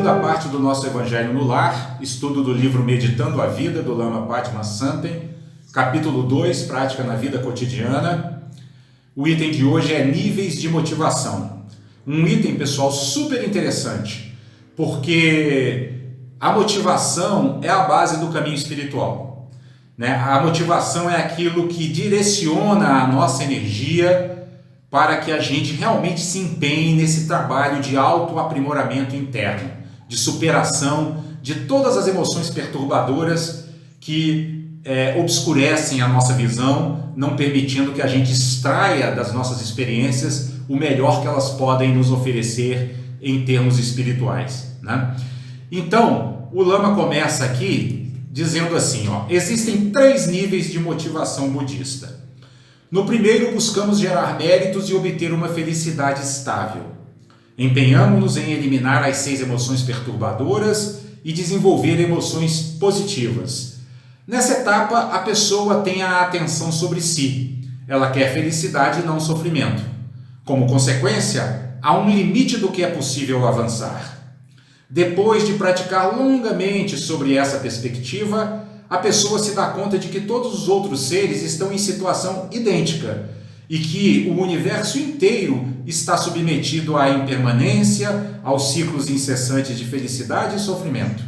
segunda parte do nosso Evangelho no Lar, estudo do livro Meditando a Vida, do Lama Padmasambhava, capítulo 2, Prática na Vida Cotidiana. O item de hoje é níveis de motivação. Um item, pessoal, super interessante, porque a motivação é a base do caminho espiritual, né? A motivação é aquilo que direciona a nossa energia para que a gente realmente se empenhe nesse trabalho de autoaprimoramento interno, de superação de todas as emoções perturbadoras que obscurecem a nossa visão, não permitindo que a gente extraia das nossas experiências o melhor que elas podem nos oferecer em termos espirituais, né? Então, o Lama começa aqui dizendo assim, existem 3 níveis de motivação budista. No primeiro, buscamos gerar méritos e obter uma felicidade estável. Empenhamo-nos em eliminar as 6 emoções perturbadoras e desenvolver emoções positivas. Nessa etapa, a pessoa tem a atenção sobre si. Ela quer felicidade e não sofrimento. Como consequência, há um limite do que é possível avançar. Depois de praticar longamente sobre essa perspectiva, a pessoa se dá conta de que todos os outros seres estão em situação idêntica e que o universo inteiro está submetido à impermanência, aos ciclos incessantes de felicidade e sofrimento.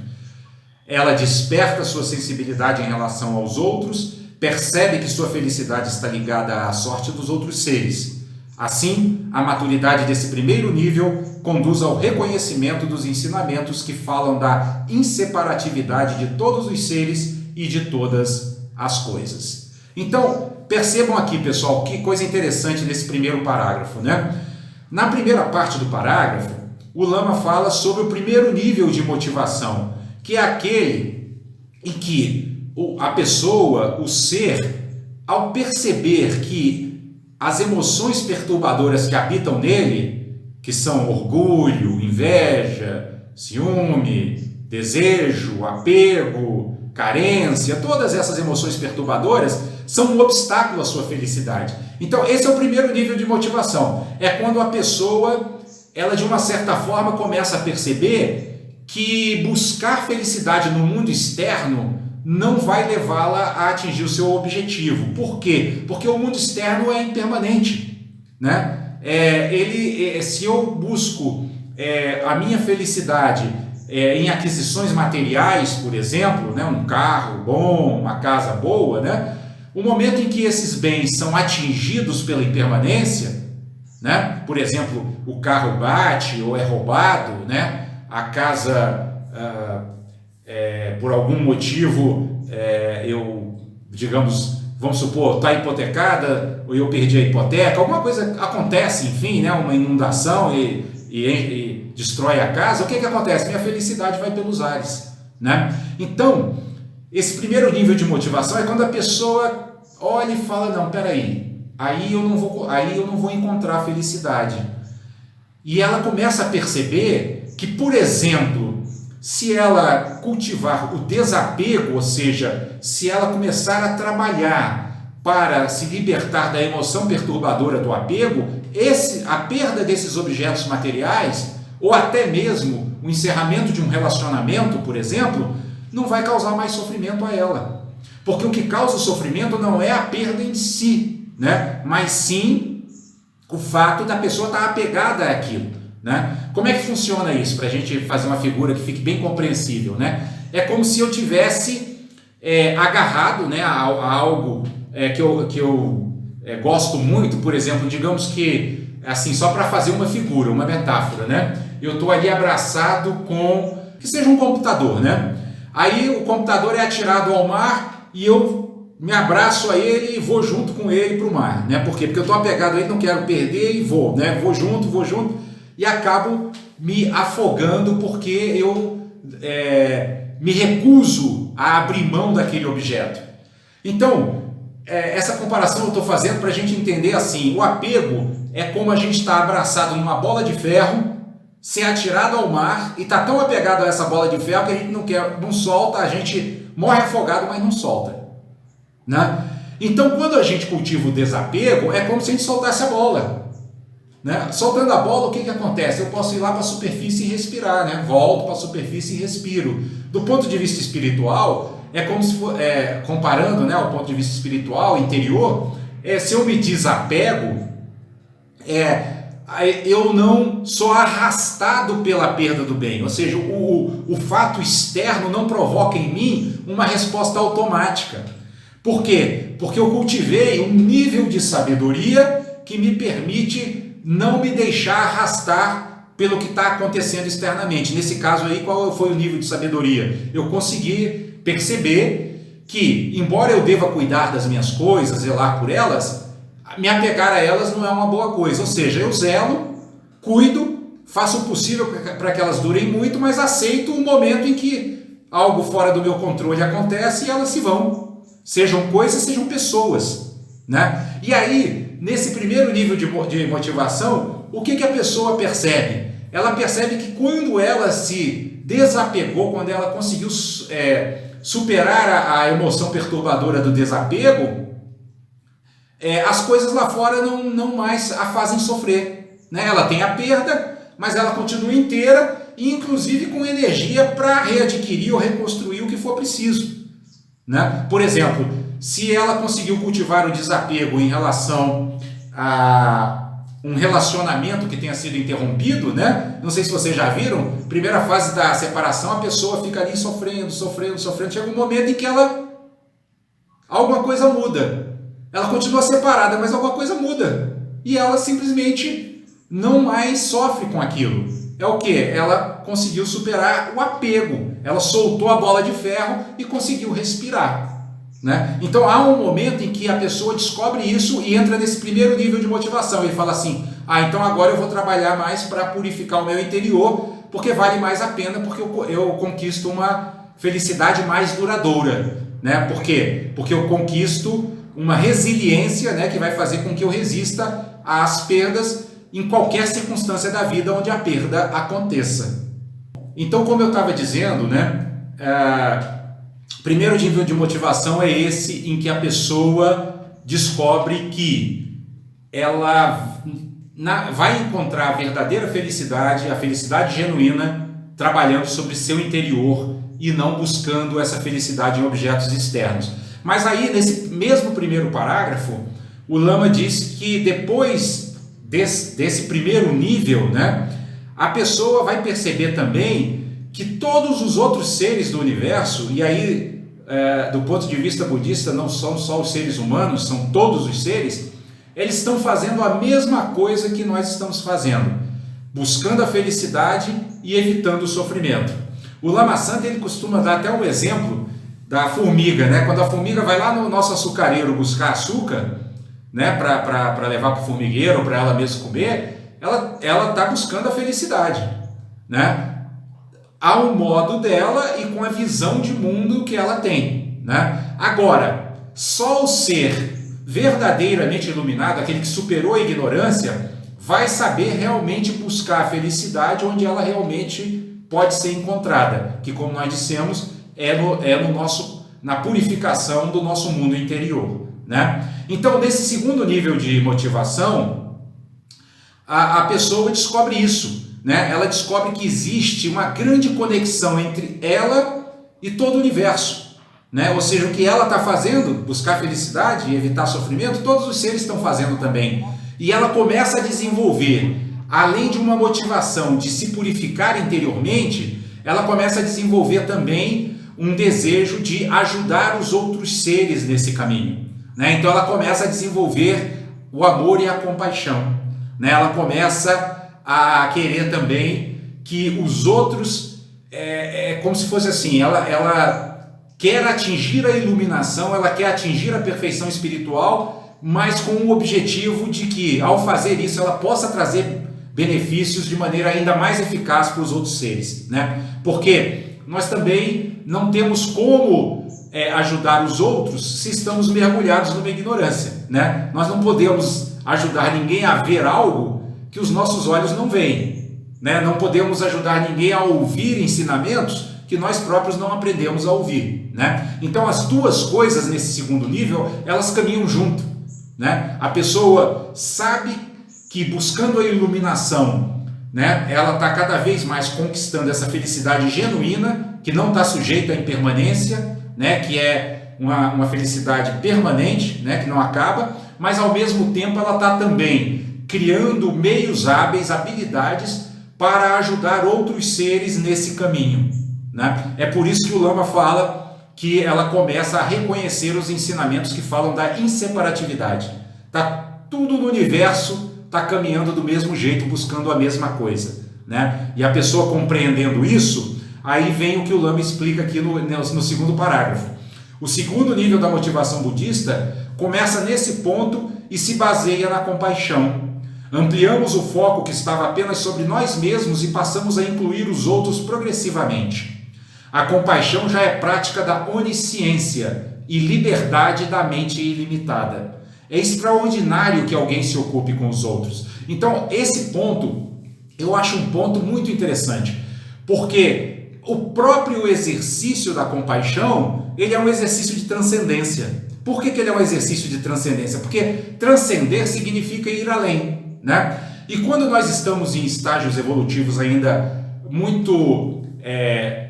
Ela desperta sua sensibilidade em relação aos outros, percebe que sua felicidade está ligada à sorte dos outros seres. Assim, a maturidade desse primeiro nível conduz ao reconhecimento dos ensinamentos que falam da inseparatividade de todos os seres e de todas as coisas. Então, percebam aqui, pessoal, que coisa interessante nesse primeiro parágrafo, né? Na primeira parte do parágrafo, o Lama fala sobre o primeiro nível de motivação, que é aquele em que a pessoa, o ser, ao perceber que as emoções perturbadoras que habitam nele, que são orgulho, inveja, ciúme, desejo, apego, carência, todas essas emoções perturbadoras são um obstáculo à sua felicidade. Então, esse é o primeiro nível de motivação. É quando a pessoa, ela de uma certa forma começa a perceber que buscar felicidade no mundo externo não vai levá-la a atingir o seu objetivo. Por quê? Porque o mundo externo é impermanente, né? Se eu busco a minha felicidade em aquisições materiais, por exemplo, né, um carro bom, uma casa boa, né, o momento em que esses bens são atingidos pela impermanência, né, por exemplo, o carro bate ou é roubado, né, a casa, por algum motivo, vamos supor, está hipotecada, ou eu perdi a hipoteca, alguma coisa acontece, enfim, né, uma inundação e destrói a casa, o que acontece? Minha felicidade vai pelos ares, né? Então, esse primeiro nível de motivação é quando a pessoa olha e fala, não, peraí, aí eu não vou encontrar felicidade. E ela começa a perceber que, por exemplo, se ela cultivar o desapego, ou seja, se ela começar a trabalhar para se libertar da emoção perturbadora do apego, a perda desses objetos materiais, ou até mesmo o encerramento de um relacionamento, por exemplo, não vai causar mais sofrimento a ela. Porque o que causa o sofrimento não é a perda em si, né? Mas sim o fato da pessoa estar apegada àquilo, né? Como é que funciona isso? Para a gente fazer uma figura que fique bem compreensível, né? É como se eu tivesse agarrado, né, a algo que eu gosto muito, por exemplo, digamos que, assim, só para fazer uma figura, uma metáfora, né? Eu estou ali abraçado com, que seja um computador, né? Aí o computador é atirado ao mar e eu me abraço a ele e vou junto com ele para o mar, né? Por quê? Porque eu estou apegado a ele, não quero perder e vou, né? Vou junto e acabo me afogando porque eu me recuso a abrir mão daquele objeto. Então, essa comparação eu estou fazendo para a gente entender assim, o apego é como a gente está abraçado numa bola de ferro, ser atirado ao mar e está tão apegado a essa bola de ferro que a gente não solta, a gente morre afogado, mas não solta, né? Então, quando a gente cultiva o desapego, é como se a gente soltasse a bola, né? Soltando a bola, o que acontece? Eu posso ir lá para a superfície e respirar, né? Volto para a superfície e respiro. Do ponto de vista espiritual, é como se for, comparando, né, o ponto de vista espiritual, interior, se eu me desapego, eu não sou arrastado pela perda do bem, ou seja, o fato externo não provoca em mim uma resposta automática. Por quê? Porque eu cultivei um nível de sabedoria que me permite não me deixar arrastar pelo que está acontecendo externamente. Nesse caso aí, qual foi o nível de sabedoria? Eu consegui perceber que, embora eu deva cuidar das minhas coisas, zelar por elas, me apegar a elas não é uma boa coisa. Ou seja, eu zelo, cuido, faço o possível para que elas durem muito, mas aceito o momento em que algo fora do meu controle acontece e elas se vão. Sejam coisas, sejam pessoas, né? E aí, nesse primeiro nível de motivação, o que a pessoa percebe? Ela percebe que quando ela se desapegou, quando ela conseguiu superar a emoção perturbadora do desapego, as coisas lá fora não mais a fazem sofrer, né? Ela tem a perda, mas ela continua inteira e inclusive com energia para readquirir ou reconstruir o que for preciso, né? Por exemplo, se ela conseguiu cultivar o desapego em relação a um relacionamento que tenha sido interrompido, né? Não sei se vocês já viram, primeira fase da separação, a pessoa fica ali sofrendo, chega um momento em que alguma coisa muda. Ela continua separada, mas alguma coisa muda. E ela simplesmente não mais sofre com aquilo. É o que? Ela conseguiu superar o apego. Ela soltou a bola de ferro e conseguiu respirar, né? Então há um momento em que a pessoa descobre isso e entra nesse primeiro nível de motivação. Ele fala assim, então agora eu vou trabalhar mais para purificar o meu interior, porque vale mais a pena, porque eu conquisto uma felicidade mais duradoura, né? Por quê? Porque eu conquisto uma resiliência, né, que vai fazer com que eu resista às perdas em qualquer circunstância da vida onde a perda aconteça. Então, como eu estava dizendo, né, primeiro nível de motivação é esse em que a pessoa descobre que ela vai encontrar a verdadeira felicidade, a felicidade genuína, trabalhando sobre seu interior e não buscando essa felicidade em objetos externos. Mas aí, nesse mesmo primeiro parágrafo, o Lama diz que depois desse primeiro nível, né, a pessoa vai perceber também que todos os outros seres do universo, e aí, do ponto de vista budista, não são só os seres humanos, são todos os seres, eles estão fazendo a mesma coisa que nós estamos fazendo, buscando a felicidade e evitando o sofrimento. O Lama Santa, ele costuma dar até um exemplo da formiga, né? Quando a formiga vai lá no nosso açucareiro buscar açúcar, né, para levar para o formigueiro, para ela mesma comer, ela está buscando a felicidade, né? Ao modo dela e com a visão de mundo que ela tem, né? Agora, só o ser verdadeiramente iluminado, aquele que superou a ignorância, vai saber realmente buscar a felicidade onde ela realmente pode ser encontrada, que, como nós dissemos, na purificação do nosso mundo interior, né? Então, nesse segundo nível de motivação, a pessoa descobre isso, né? Ela descobre que existe uma grande conexão entre ela e todo o universo, né? Ou seja, o que ela está fazendo, buscar felicidade e evitar sofrimento, todos os seres estão fazendo também. E ela começa a desenvolver, além de uma motivação de se purificar interiormente, ela começa a desenvolver também um desejo de ajudar os outros seres nesse caminho, né? Então ela começa a desenvolver o amor e a compaixão, né? Ela começa a querer também que os outros, como se fosse assim, ela quer atingir a iluminação, ela quer atingir a perfeição espiritual, mas com o objetivo de que, ao fazer isso, ela possa trazer benefícios de maneira ainda mais eficaz para os outros seres, né? Porque nós também não temos como ajudar os outros se estamos mergulhados numa ignorância, né? Nós não podemos ajudar ninguém a ver algo que os nossos olhos não veem, né? Não podemos ajudar ninguém a ouvir ensinamentos que nós próprios não aprendemos a ouvir, né? Então as duas coisas nesse segundo nível, elas caminham junto, né? A pessoa sabe que buscando a iluminação, né, ela está cada vez mais conquistando essa felicidade genuína, que não está sujeita à impermanência, né, que é uma felicidade permanente, né, que não acaba, mas ao mesmo tempo ela está também criando meios hábeis, habilidades para ajudar outros seres nesse caminho, né? É por isso que o Lama fala que ela começa a reconhecer os ensinamentos que falam da inseparatividade. Tá tudo no universo está caminhando do mesmo jeito, buscando a mesma coisa, né? E a pessoa compreendendo isso, aí vem o que o Lama explica aqui no segundo parágrafo. O segundo nível da motivação budista começa nesse ponto e se baseia na compaixão. Ampliamos o foco que estava apenas sobre nós mesmos e passamos a incluir os outros progressivamente. A compaixão já é prática da onisciência e liberdade da mente ilimitada. É extraordinário que alguém se ocupe com os outros. Então, esse ponto, eu acho um ponto muito interessante, porque o próprio exercício da compaixão, ele é um exercício de transcendência. Por que ele é um exercício de transcendência? Porque transcender significa ir além, né? E quando nós estamos em estágios evolutivos ainda muito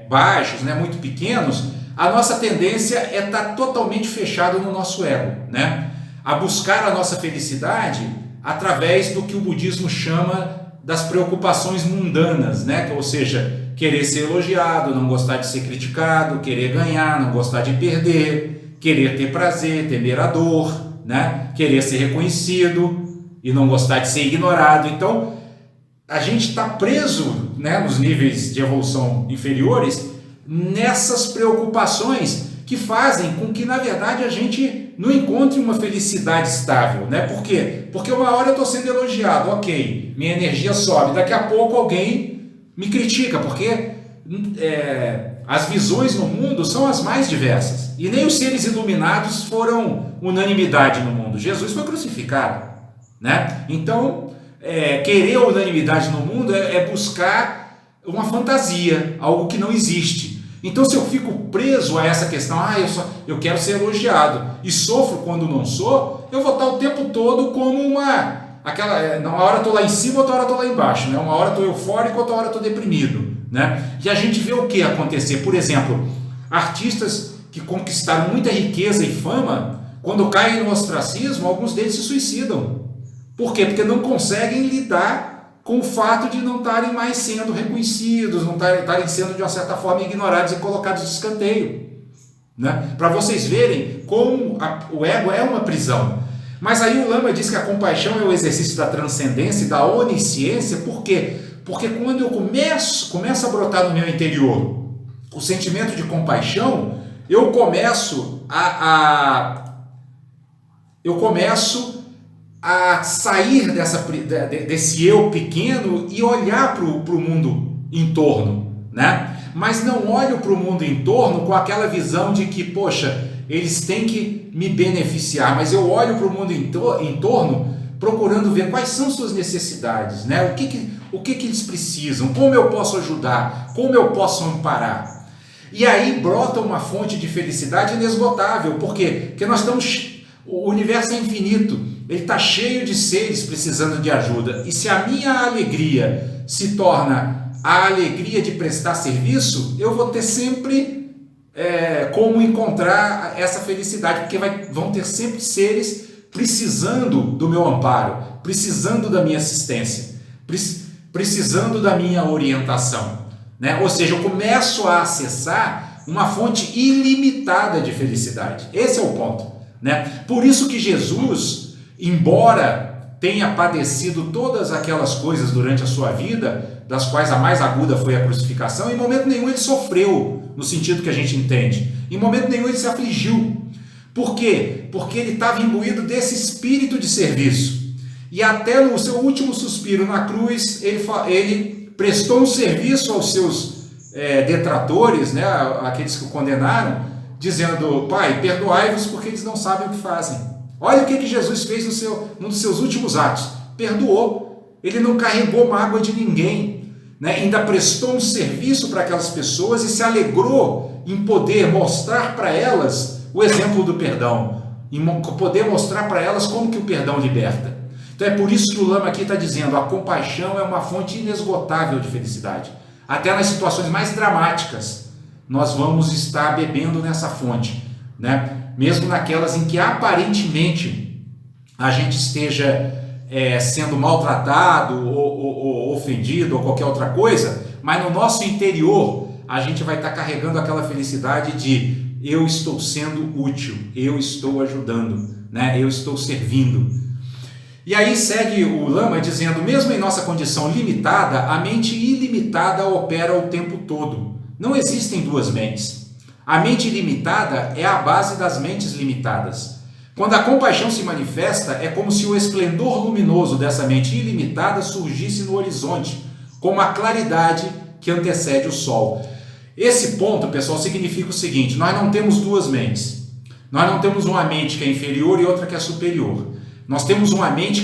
baixos, né, muito pequenos, a nossa tendência é estar totalmente fechado no nosso ego, né? A buscar a nossa felicidade através do que o budismo chama das preocupações mundanas, né? Ou seja, querer ser elogiado, não gostar de ser criticado, querer ganhar, não gostar de perder, querer ter prazer, temer a dor, né? Querer ser reconhecido e não gostar de ser ignorado. Então, a gente está preso, né, nos níveis de evolução inferiores nessas preocupações que fazem com que, na verdade, a gente não encontre uma felicidade estável, né? Por quê? Porque uma hora eu estou sendo elogiado, ok, minha energia sobe, daqui a pouco alguém me critica, porque as visões no mundo são as mais diversas, e nem os seres iluminados foram unanimidade no mundo. Jesus foi crucificado, né? Então, querer a unanimidade no mundo é buscar uma fantasia, algo que não existe. Então, se eu fico preso a essa questão, eu quero ser elogiado e sofro quando não sou, eu vou estar o tempo todo como uma hora eu estou lá em cima, outra hora eu estou lá embaixo, né? Uma hora eu estou eufórico, outra hora eu estou deprimido, né? E a gente vê o que acontecer? Por exemplo, artistas que conquistaram muita riqueza e fama, quando caem no ostracismo, alguns deles se suicidam. Por quê? Porque não conseguem lidar com o fato de não estarem mais sendo reconhecidos, não estarem sendo de uma certa forma ignorados e colocados de escanteio, né? Para vocês verem como o ego é uma prisão. Mas aí o Lama diz que a compaixão é o exercício da transcendência e da onisciência. Por quê? Porque quando eu começo a brotar no meu interior o sentimento de compaixão, eu começo a sair desse eu pequeno e olhar para o mundo em torno, né? Mas não olho para o mundo em torno com aquela visão de que, poxa, eles têm que me beneficiar, mas eu olho para o mundo em torno procurando ver quais são suas necessidades, né? O que eles precisam, como eu posso ajudar, como eu posso amparar. E aí brota uma fonte de felicidade inesgotável. Por quê? Porque o universo é infinito, ele está cheio de seres precisando de ajuda. E se a minha alegria se torna a alegria de prestar serviço, eu vou ter sempre como encontrar essa felicidade, porque vão ter sempre seres precisando do meu amparo, precisando da minha assistência, precisando da minha orientação, né? Ou seja, eu começo a acessar uma fonte ilimitada de felicidade. Esse é o ponto, né? Por isso que Jesus, embora tenha padecido todas aquelas coisas durante a sua vida, das quais a mais aguda foi a crucificação, em momento nenhum ele sofreu, no sentido que a gente entende. Em momento nenhum ele se afligiu. Por quê? Porque ele estava imbuído desse espírito de serviço. E até no seu último suspiro na cruz, ele prestou um serviço aos seus detratores, né, aqueles que o condenaram, dizendo: Pai, perdoai-vos porque eles não sabem o que fazem. Olha o que Jesus fez num dos seus últimos atos. Perdoou. Ele não carregou mágoa de ninguém, né? Ainda prestou um serviço para aquelas pessoas e se alegrou em poder mostrar para elas o exemplo do perdão, em poder mostrar para elas como que o perdão liberta. Então é por isso que o Lama aqui está dizendo, a compaixão é uma fonte inesgotável de felicidade. Até nas situações mais dramáticas, nós vamos estar bebendo nessa fonte, né? Mesmo naquelas em que aparentemente a gente esteja sendo maltratado ou ofendido ou qualquer outra coisa, mas no nosso interior a gente vai estar carregando aquela felicidade de eu estou sendo útil, eu estou ajudando, né? Eu estou servindo. E aí segue o Lama dizendo, mesmo em nossa condição limitada, a mente ilimitada opera o tempo todo. Não existem duas mentes. A mente ilimitada é a base das mentes limitadas. Quando a compaixão se manifesta, é como se o esplendor luminoso dessa mente ilimitada surgisse no horizonte, como a claridade que antecede o sol. Esse ponto, pessoal, significa o seguinte, nós não temos duas mentes. Nós não temos uma mente que é inferior e outra que é superior. Nós temos uma mente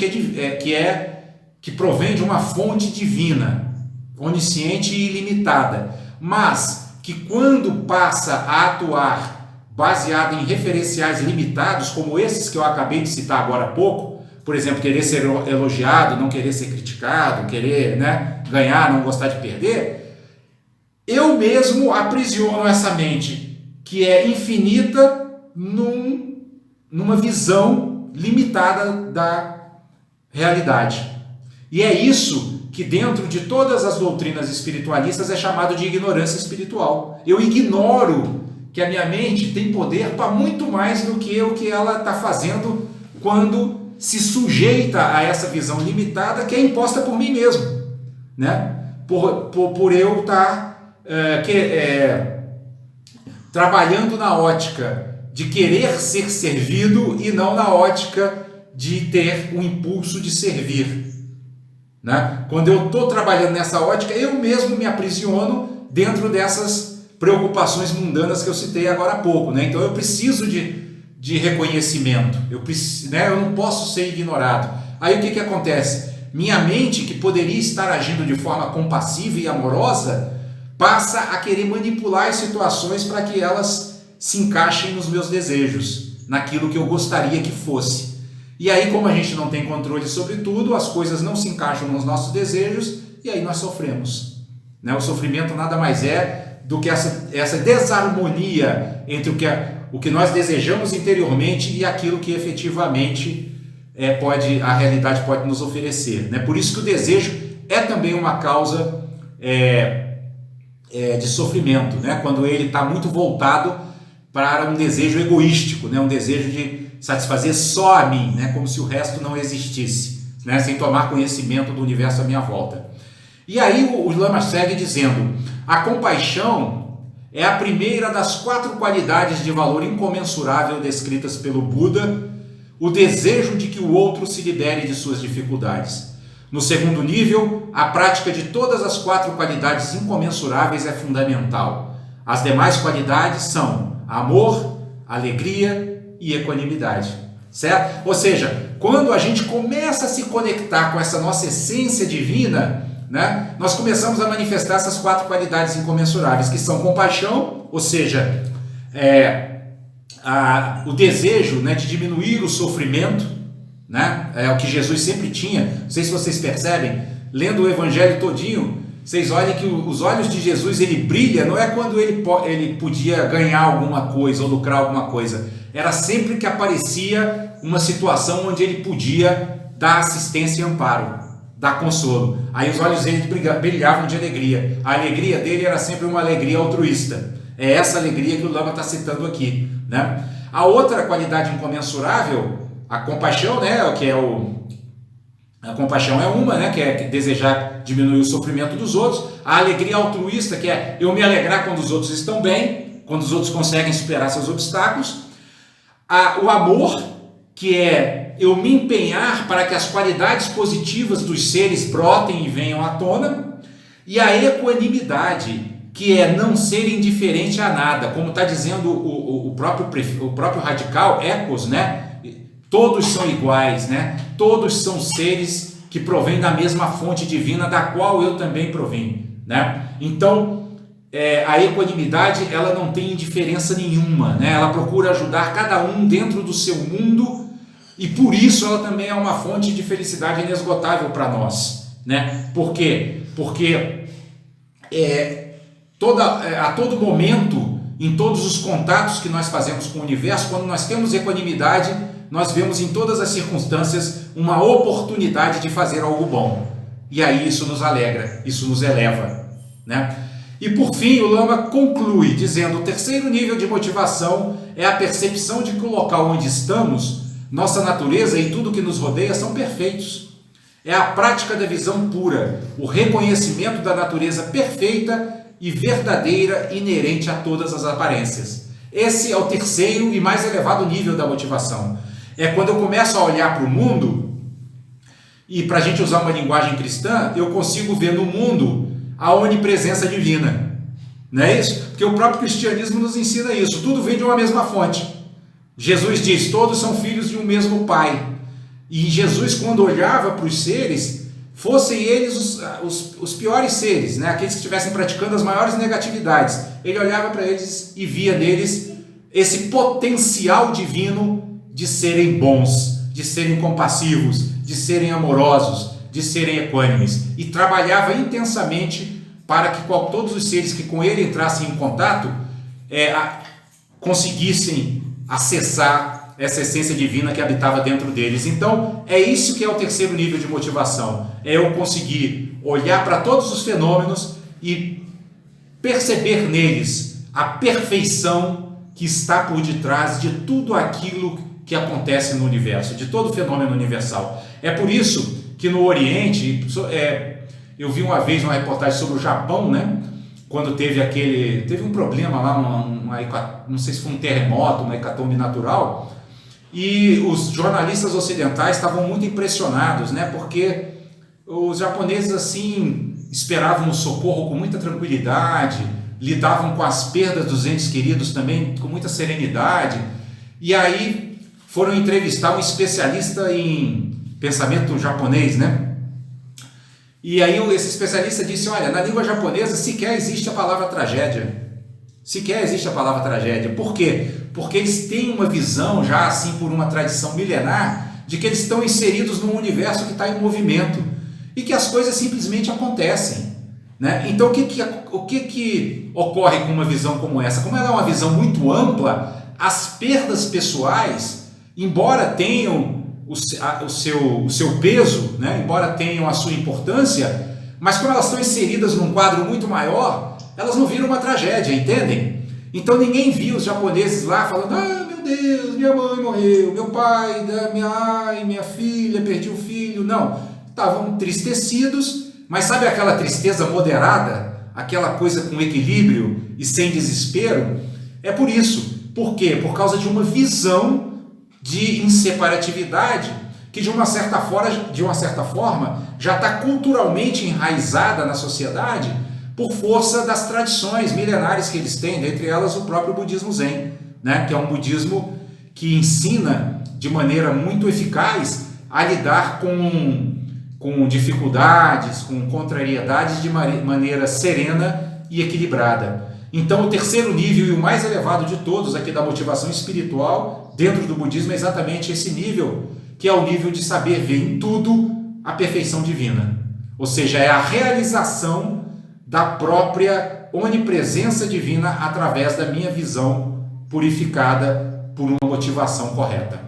que provém de uma fonte divina, onisciente e ilimitada, mas que quando passa a atuar baseado em referenciais limitados, como esses que eu acabei de citar agora há pouco, por exemplo, querer ser elogiado, não querer ser criticado, querer, né, ganhar, não gostar de perder, eu mesmo aprisiono essa mente, que é infinita, numa visão limitada da realidade. E é isso que dentro de todas as doutrinas espiritualistas é chamado de ignorância espiritual. Eu ignoro que a minha mente tem poder para muito mais do que o que ela está fazendo quando se sujeita a essa visão limitada que é imposta por mim mesmo, né? Por eu estar trabalhando na ótica de querer ser servido e não na ótica de ter o impulso de servir, né? Quando eu estou trabalhando nessa ótica, eu mesmo me aprisiono dentro dessas preocupações mundanas que eu citei agora há pouco, né? Então eu preciso de reconhecimento, eu não posso ser ignorado. Aí o que acontece? Minha mente, que poderia estar agindo de forma compassiva e amorosa, passa a querer manipular as situações para que elas se encaixem nos meus desejos, naquilo que eu gostaria que fosse. E aí, como a gente não tem controle sobre tudo, as coisas não se encaixam nos nossos desejos e aí nós sofremos, né? O sofrimento nada mais é do que essa desarmonia entre o que nós desejamos interiormente e aquilo que efetivamente a realidade pode nos oferecer, né? Por isso que o desejo é também uma causa de sofrimento, né? Quando ele está muito voltado para um desejo egoístico, né? Um desejo de satisfazer só a mim, né? Como se o resto não existisse, né? Sem tomar conhecimento do universo à minha volta. E aí o Lama segue dizendo, a compaixão é a primeira das 4 qualidades de valor incomensurável descritas pelo Buda, o desejo de que o outro se libere de suas dificuldades. No segundo nível, a prática de todas as 4 qualidades incomensuráveis é fundamental. As demais qualidades são amor, alegria e equanimidade, certo? Ou seja, quando a gente começa a se conectar com essa nossa essência divina, né, nós começamos a manifestar essas 4 qualidades incomensuráveis, que são compaixão, ou seja, o desejo, né, de diminuir o sofrimento, né, é o que Jesus sempre tinha. Não sei se vocês percebem, lendo o Evangelho todinho, vocês olhem que os olhos de Jesus, ele brilha, não é quando ele podia ganhar alguma coisa ou lucrar alguma coisa, era sempre que aparecia uma situação onde ele podia dar assistência e amparo, dar consolo. Aí os olhos dele brilhavam de alegria. A alegria dele era sempre uma alegria altruísta. É essa alegria que o Lama está citando aqui, né? A outra qualidade incomensurável, a compaixão, né? A compaixão é uma, né? Que é desejar diminuir o sofrimento dos outros. A alegria altruísta, que é eu me alegrar quando os outros estão bem, quando os outros conseguem superar seus obstáculos. O amor, que é eu me empenhar para que as qualidades positivas dos seres brotem e venham à tona, e a equanimidade, que é não ser indiferente a nada, como está dizendo o próprio radical Ecos, né? Todos são iguais, né? Todos são seres que provêm da mesma fonte divina, da qual eu também provim, né? Então, a equanimidade, ela não tem indiferença nenhuma, né? Ela procura ajudar cada um dentro do seu mundo E por isso ela também é uma fonte de felicidade inesgotável para nós, né? Por quê? Porque a todo momento, em todos os contatos que nós fazemos com o universo, quando nós temos equanimidade, nós vemos em todas as circunstâncias uma oportunidade de fazer algo bom. E aí isso nos alegra, isso nos eleva, né? E por fim, o Lama conclui dizendo: o terceiro nível de motivação é a percepção de que o local onde estamos, nossa natureza e tudo que nos rodeia são perfeitos. É a prática da visão pura, o reconhecimento da natureza perfeita e verdadeira inerente a todas as aparências. Esse é o terceiro e mais elevado nível da motivação. É quando eu começo a olhar para o mundo, e para a gente usar uma linguagem cristã, eu consigo ver no mundo a onipresença divina. Não é isso? Porque o próprio cristianismo nos ensina isso. Tudo vem de uma mesma fonte. Jesus diz: todos são filhos de um mesmo Pai. E Jesus, quando olhava para os seres, fossem eles os piores seres, né? Aqueles que estivessem praticando as maiores negatividades, ele olhava para eles e via neles esse potencial divino de serem bons, de serem compassivos, de serem amorosos, de serem equânimes, e trabalhava intensamente para que todos os seres que com ele entrassem em contato conseguissem acessar essa essência divina que habitava dentro deles. Então, é isso que é o terceiro nível de motivação. É eu conseguir olhar para todos os fenômenos e perceber neles a perfeição que está por detrás de tudo aquilo que acontece no universo, de todo fenômeno universal. É por isso que no Oriente, eu vi uma vez uma reportagem sobre o Japão, né? Quando teve um problema lá, não sei se foi um terremoto, uma hecatombe natural, e os jornalistas ocidentais estavam muito impressionados, né? Porque os japoneses assim esperavam o socorro com muita tranquilidade, lidavam com as perdas dos entes queridos também com muita serenidade, e aí foram entrevistar um especialista em pensamento japonês, né? E aí esse especialista disse: olha, na língua japonesa sequer existe a palavra tragédia. Sequer existe a palavra tragédia. Por quê? Porque eles têm uma visão, já assim por uma tradição milenar, de que eles estão inseridos num universo que está em movimento e que as coisas simplesmente acontecem, né? Então o que ocorre com uma visão como essa? Como ela é uma visão muito ampla, as perdas pessoais, embora tenham o seu peso, né? Embora tenham a sua importância, mas como elas estão inseridas num quadro muito maior, elas não viram uma tragédia, entendem? Então ninguém viu os japoneses lá falando: ah, meu Deus, minha mãe morreu, meu pai, minha filha, perdi o filho. Não, estavam entristecidos, mas sabe aquela tristeza moderada? Aquela coisa com equilíbrio e sem desespero? É por isso. Por quê? Por causa de uma visão de inseparatividade que de uma certa forma já está culturalmente enraizada na sociedade por força das tradições milenares que eles têm, dentre elas o próprio budismo Zen, né? Que é um budismo que ensina de maneira muito eficaz a lidar com dificuldades, com contrariedades de maneira serena e equilibrada. Então o terceiro nível e o mais elevado de todos aqui da motivação espiritual dentro do budismo é exatamente esse nível, que é o nível de saber ver em tudo a perfeição divina. Ou seja, é a realização da própria onipresença divina através da minha visão purificada por uma motivação correta.